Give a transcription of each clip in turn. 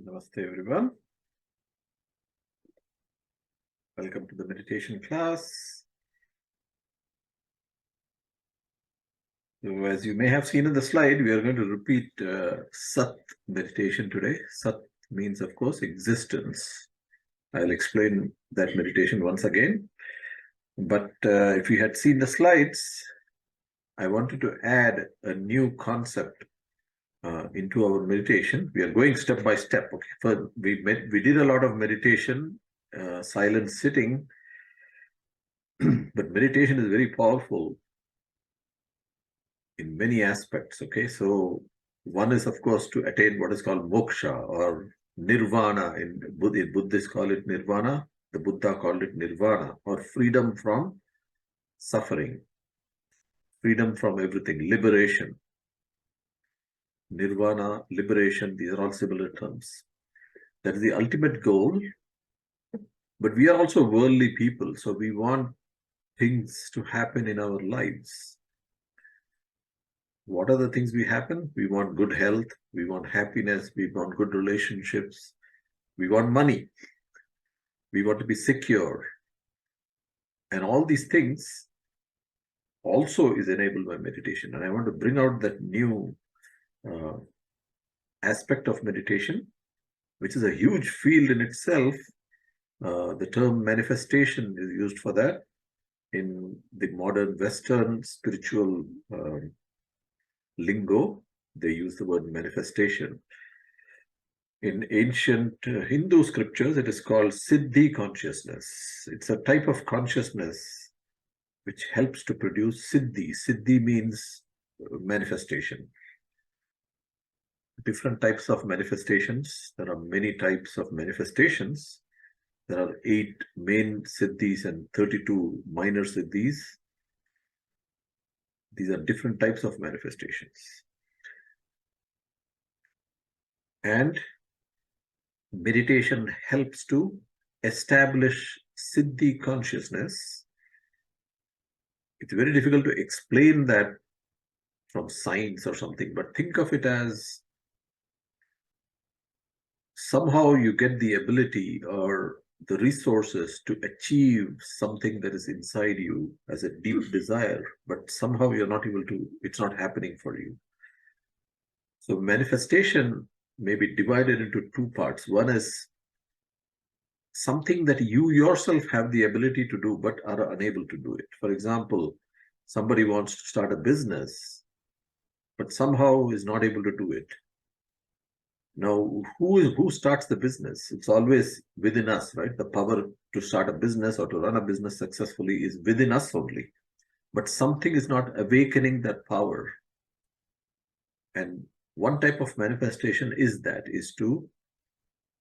Namaste everyone. Welcome to the meditation class. So as you may have seen in the slide, we are going to repeat Sat meditation today. Sat means, of course, existence. I'll explain that meditation once again. But if you had seen the slides, I wanted to add a new concept into our meditation. We are going step by step. Okay, for we did a lot of meditation, silent sitting, but meditation is very powerful in many aspects. Okay, so one is, of course, to attain what is called moksha or nirvana. In Buddhists call it nirvana. The Buddha called it nirvana, or freedom from suffering, freedom from everything, liberation. Nirvana, liberation, these are all similar terms. That is the ultimate goal. But we are also worldly people, so we want things to happen in our lives. What are the things we happen? We want good health, we want happiness, we want good relationships, we want money, we want to be secure. And all these things also is enabled by meditation. And I want to bring out that new aspect of meditation, which is a huge field in itself. The term manifestation is used for that in the modern Western spiritual lingo. They use the word manifestation. In ancient Hindu scriptures, it is called Siddhi consciousness. It's a type of consciousness which helps to produce Siddhi. Siddhi means manifestation. Different types of manifestations. There are many types of manifestations. There are 8 main Siddhis and 32 minor Siddhis. These are different types of manifestations. And meditation helps to establish Siddhi consciousness. It's very difficult to explain that from science or something, but think of it as somehow you get the ability or the resources to achieve something that is inside you as a deep desire, but somehow you're not able to, it's not happening for you. So manifestation may be divided into 2 parts. One is something that you yourself have the ability to do, but are unable to do it. For example, somebody wants to start a business, but somehow is not able to do it. Now, who starts the business? It's always within us, right? The power to start a business or to run a business successfully is within us only. But something is not awakening that power. And one type of manifestation is to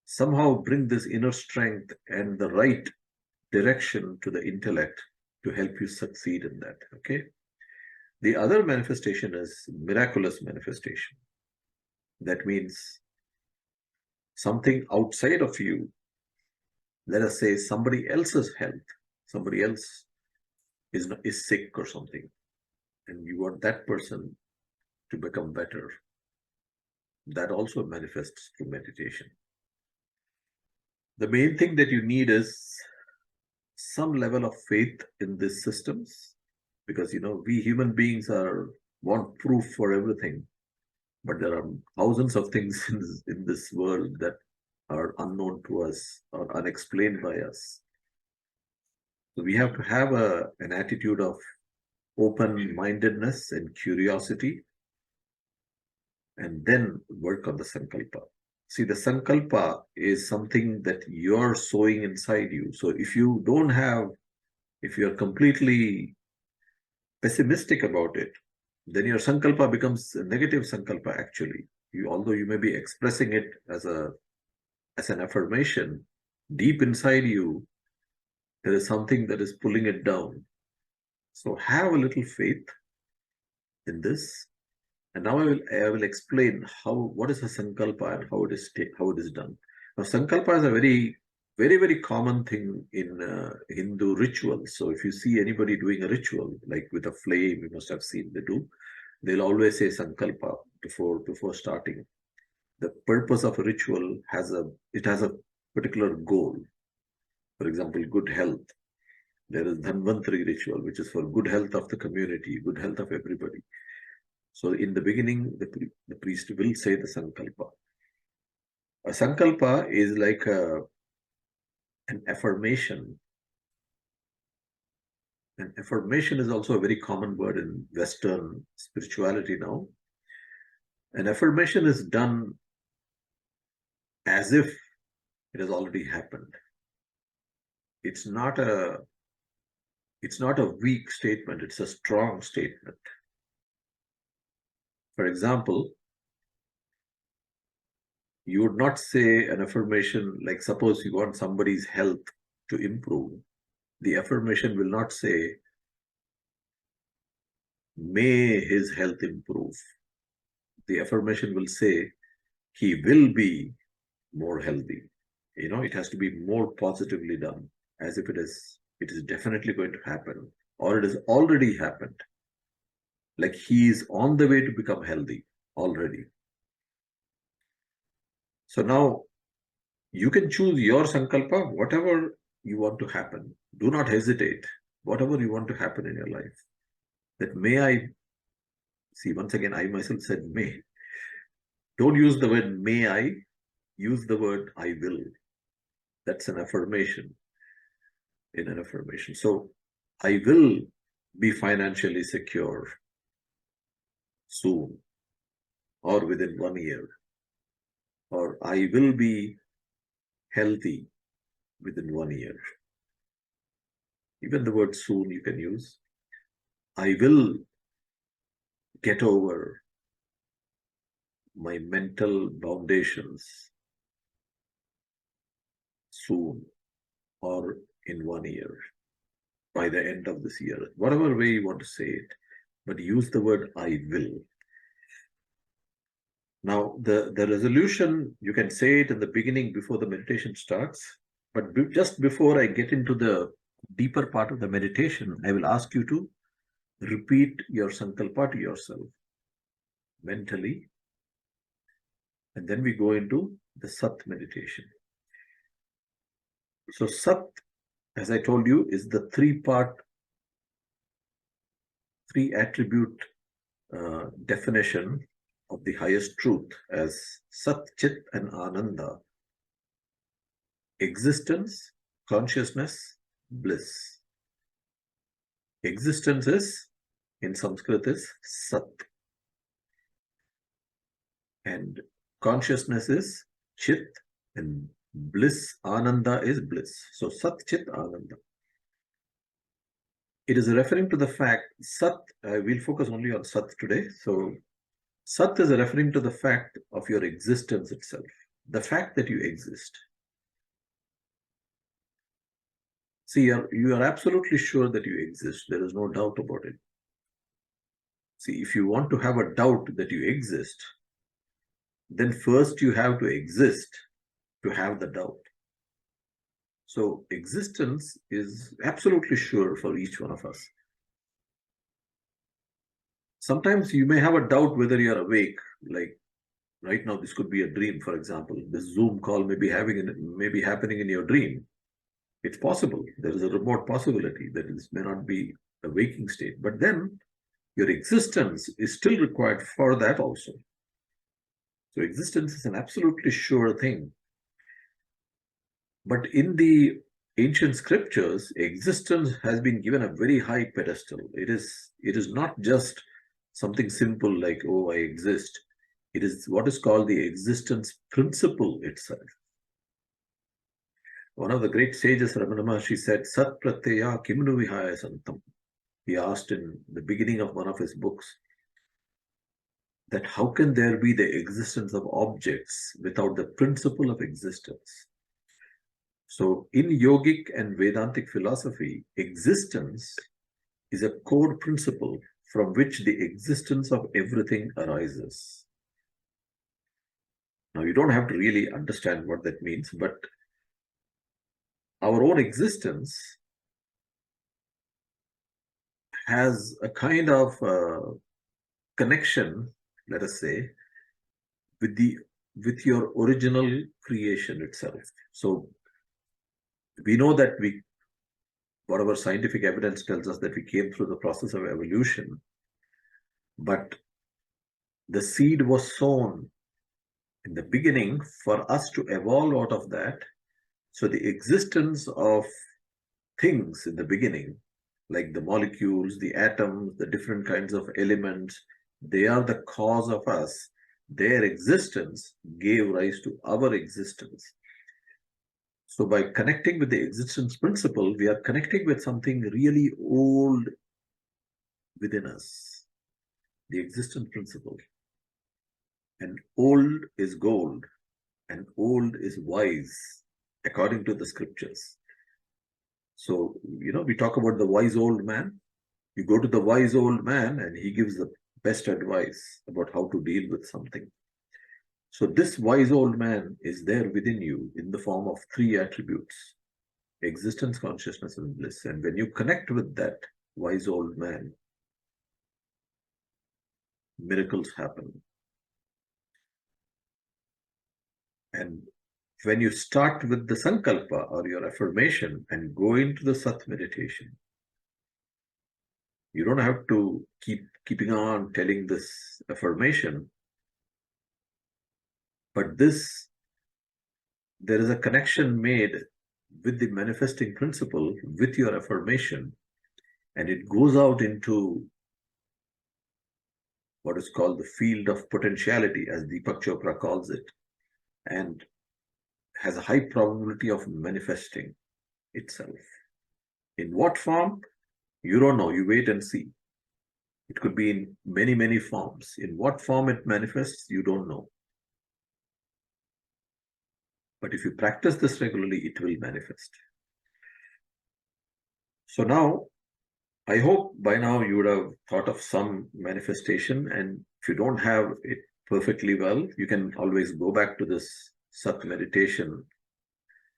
somehow bring this inner strength and the right direction to the intellect to help you succeed in that. Okay. The other manifestation is miraculous manifestation. That means something outside of you. Let us say somebody else's health, somebody else is sick or something, and you want that person to become better. That also manifests through meditation. The main thing that you need is some level of faith in these systems, because we human beings want proof for everything, but there are thousands of things in this world that are unknown to us or unexplained by us. So we have to have an attitude of open-mindedness and curiosity, and then work on the sankalpa. See, the sankalpa is something that you're sowing inside you. So if you're completely pessimistic about it, then your sankalpa becomes a negative sankalpa actually. Although you may be expressing it as an affirmation, deep inside you, there is something that is pulling it down. So have a little faith in this. And now I will explain what is a sankalpa and how it is done. Now, sankalpa is a very, very, very common thing in Hindu rituals. So if you see anybody doing a ritual, like with a flame, you must have seen they'll always say sankalpa before starting. The purpose of a ritual has a particular goal. For example, good health. There is Dhanvantari ritual, which is for good health of the community, good health of everybody. So in the beginning, the priest will say the sankalpa. A sankalpa is like an affirmation. An affirmation is also a very common word in Western spirituality now. An affirmation is done as if it has already happened. It's not a weak statement, it's a strong statement. For example, you would not say an affirmation like, suppose you want somebody's health to improve. The affirmation will not say, may his health improve. The affirmation will say, he will be more healthy. It has to be more positively done, as if it is definitely going to happen, or it has already happened. Like he is on the way to become healthy already. So now you can choose your sankalpa, whatever you want to happen. Do not hesitate. Whatever you want to happen in your life. That may I, see, once again, I myself said may. Don't use the word may I, use the word I will. That's an affirmation in an affirmation. So I will be financially secure soon or within 1 year, or I will be healthy within 1 year. Even the word soon you can use. I will get over my mental foundations soon or in 1 year, by the end of this year, whatever way you want to say it, but use the word I will. Now, the resolution, you can say it in the beginning before the meditation starts, but just before I get into the deeper part of the meditation, I will ask you to repeat your sankalpa to yourself mentally, and then we go into the Sat meditation. So Sat, as I told you, is the three attribute definition of the highest truth as Sat, Chit, and Ananda. Existence, consciousness, bliss. Existence is, in Sanskrit, is Sat. And consciousness is Chit, and bliss, Ananda, is bliss. So Sat, Chit, Ananda. It is referring to the fact, Sat, we'll focus only on Sat today. So Sat is referring to the fact of your existence itself, the fact that you exist. See, you are absolutely sure that you exist. There is no doubt about it. See, if you want to have a doubt that you exist, then first you have to exist to have the doubt. So existence is absolutely sure for each one of us. Sometimes you may have a doubt whether you're awake, like right now this could be a dream, for example. This Zoom call may be happening in your dream. It's possible. There is a remote possibility that this may not be a waking state. But then your existence is still required for that also. So existence is an absolutely sure thing. But in the ancient scriptures, existence has been given a very high pedestal. It is not just something simple like, oh, I exist. It is what is called the existence principle itself. One of the great sages, Ramana Maharshi, said, Sat pratyaya kimnu vihaya santam. He asked in the beginning of one of his books that how can there be the existence of objects without the principle of existence? So in yogic and Vedantic philosophy, existence is a core principle from which the existence of everything arises. Now, you don't have to really understand what that means, but our own existence has a kind of connection, let us say, with the with your original creation itself. So we know that whatever scientific evidence tells us that we came through the process of evolution, but the seed was sown in the beginning for us to evolve out of that. So the existence of things in the beginning, like the molecules, the atoms, the different kinds of elements, they are the cause of us. Their existence gave rise to our existence. So by connecting with the existence principle, we are connecting with something really old within us, the existence principle. And old is gold, and old is wise, according to the scriptures. So, we talk about the wise old man. You go to the wise old man, and he gives the best advice about how to deal with something. So this wise old man is there within you in the form of three attributes: existence, consciousness, and bliss. And when you connect with that wise old man, miracles happen. And when you start with the sankalpa or your affirmation and go into the sat meditation, you don't have to keeping on telling this affirmation, but there is a connection made with the manifesting principle with your affirmation, and it goes out into what is called the field of potentiality, as Deepak Chopra calls it, and has a high probability of manifesting itself. In what form? You don't know. You wait and see. It could be in many, many forms. In what form it manifests, you don't know. But if you practice this regularly, it will manifest. So now, I hope by now you would have thought of some manifestation, and if you don't have it perfectly well, you can always go back to this Sat meditation.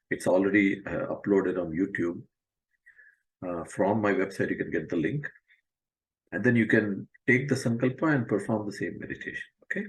It's already uploaded on YouTube. From my website, you can get the link. And then you can take the sankalpa and perform the same meditation. Okay.